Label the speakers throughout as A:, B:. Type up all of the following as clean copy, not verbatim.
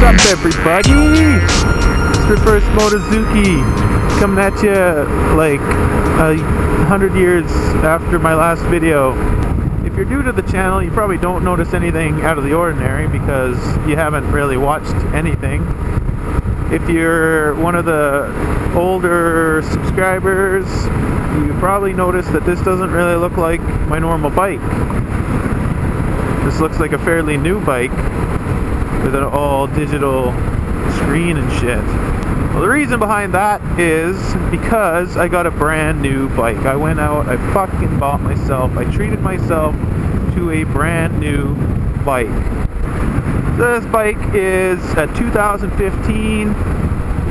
A: up, everybody? It's Reverse Motozuki coming at you like 100 years after my last video. If you're new to the channel, you probably don't notice anything out of the ordinary because you haven't really watched anything. If you're one of the older subscribers, you probably noticed that this doesn't really look like my normal bike. This looks like a fairly new bike with an all digital screen and shit. Well, the reason behind that is because I got a brand new bike. I went out, I fucking bought myself, I treated myself to a brand new bike. This bike is a 2015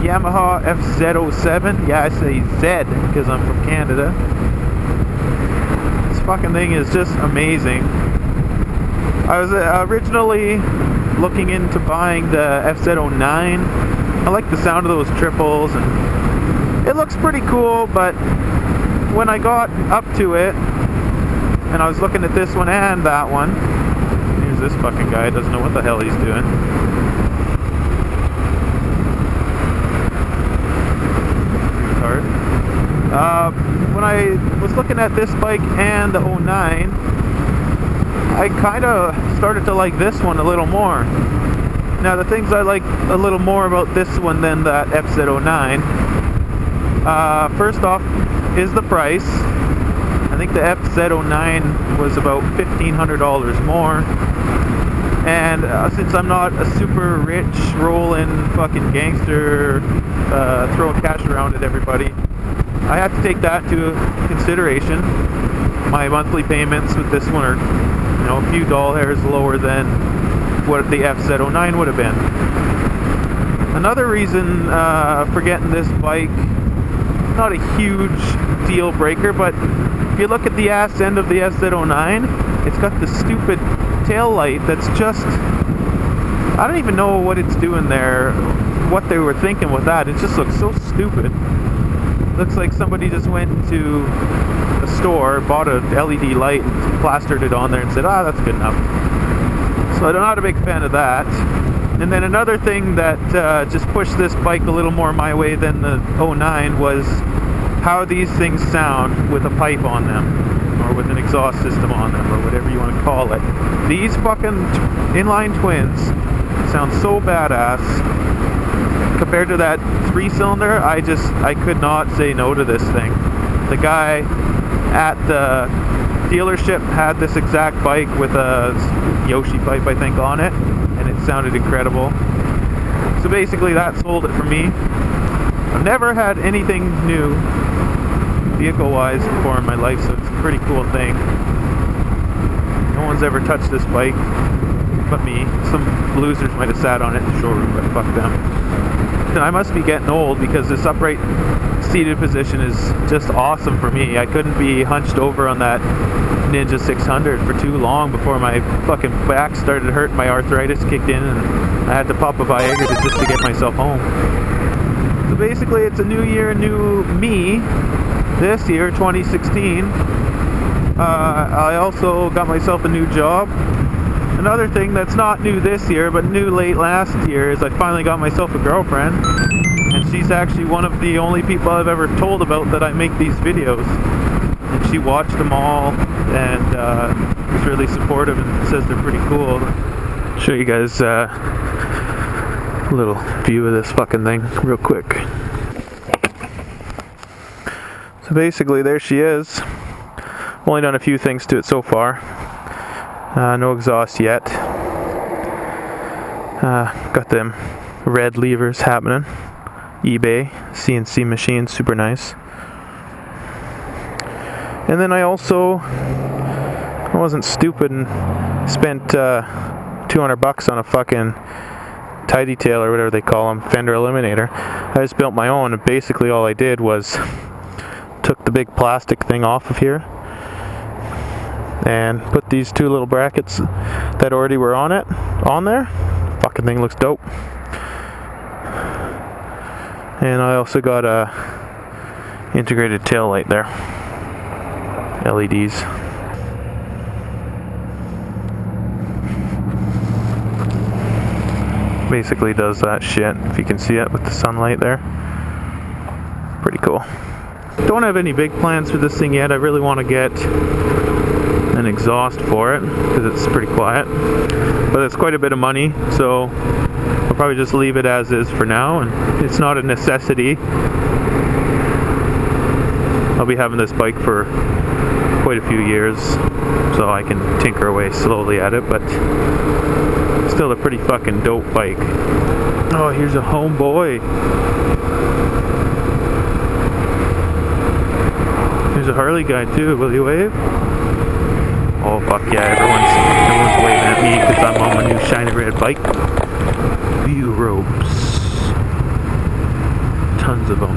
A: Yamaha FZ07. Yeah, I say Z because I'm from Canada. This fucking thing is just amazing. I was originally looking into buying the FZ09. I like the sound of those triples and it looks pretty cool, but when I got up to it and I was looking at this one and that one, here's this fucking guy, doesn't know what the hell he's doing. When I was looking at this bike and the 09, I kind of started to like this one a little more. Now the things I like a little more about this one than that FZ09, first off is the price. I think the FZ09 was about $1,500 more. And since I'm not a super rich, rolling fucking gangster, throwing cash around at everybody, I have to take that into consideration. My monthly payments with this one are, a few doll hairs lower than what the FZ09 would have been. Another reason for getting this bike, not a huge deal breaker, but if you look at the ass end of the FZ09, it's got this stupid tail light that's just, I don't even know what it's doing there, what they were thinking with that. It just looks so stupid. Looks like somebody just went to a store, bought a LED light and plastered it on there and said, that's good enough. So I'm not a big fan of that. And then another thing that just pushed this bike a little more my way than the 09 was how these things sound with a pipe on them, or with an exhaust system on them, or whatever you want to call it. These fucking inline twins sound so badass. Compared to that 3-cylinder, I could not say no to this thing. The guy at the dealership had this exact bike with a Yoshi pipe, I think, on it, and it sounded incredible. So basically that sold it for me. I've never had anything new vehicle-wise before in my life, so it's a pretty cool thing. No one's ever touched this bike but me. Some losers might have sat on it in the showroom, but fuck them. And I must be getting old because this upright seated position is just awesome for me. I couldn't be hunched over on that Ninja 600 for too long before my fucking back started hurting, my arthritis kicked in, and I had to pop a Viagra just to get myself home. So basically it's a new year, new me. This year, 2016, I also got myself a new job. Another thing that's not new this year, but new late last year, is I finally got myself a girlfriend. And she's actually one of the only people I've ever told about that I make these videos. And she watched them all and was really supportive and says they're pretty cool. I'll show you guys a little view of this fucking thing real quick. So basically there she is. Only done a few things to it so far. No exhaust yet. Got them red levers happening. eBay CNC machine, super nice. And then I wasn't stupid and spent $200 on a fucking tidy tail or whatever they call them, fender eliminator. I just built my own, and basically all I did was took the big plastic thing off of here and put these two little brackets that already were on there. Fucking thing looks dope. And I also got a integrated tail light there, LEDs. basically does that shit, if you can see it with the sunlight there. Pretty cool. Don't have any big plans for this thing yet. I really want to get an exhaust for it because it's pretty quiet, but it's quite a bit of money, so I'll probably just leave it as is for now, and it's not a necessity. I'll be having this bike for quite a few years, so I can tinker away slowly at it, but still a pretty fucking dope bike. Oh, here's a homeboy. There's a Harley guy too. Will you wave? Oh fuck yeah! Everyone's waving at me because I'm on my new shiny red bike. View ropes, tons of them.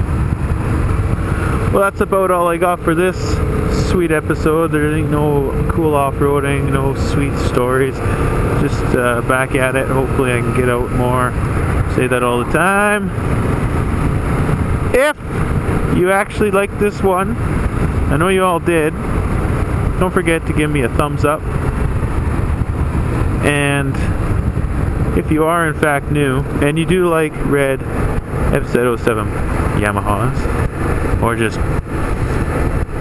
A: Well, that's about all I got for this sweet episode. There ain't no cool off-roading, no sweet stories. Just back at it. Hopefully I can get out more. Say that all the time. If you actually like this one, I know you all did, don't forget to give me a thumbs up. And if you are in fact new, and you do like red FZ07 Yamahas, or just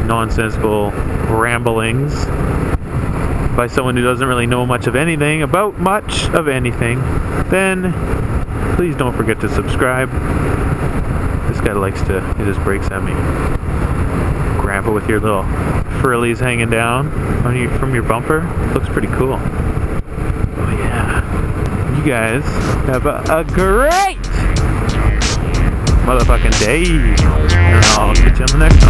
A: nonsensical ramblings by someone who doesn't really know much of anything about much of anything, then please don't forget to subscribe. This guy likes to, he just breaks at me. Grandpa with your little frillies hanging down from your bumper. Looks pretty cool. Oh yeah. You guys have a great motherfucking day. And I'll get you on the next one.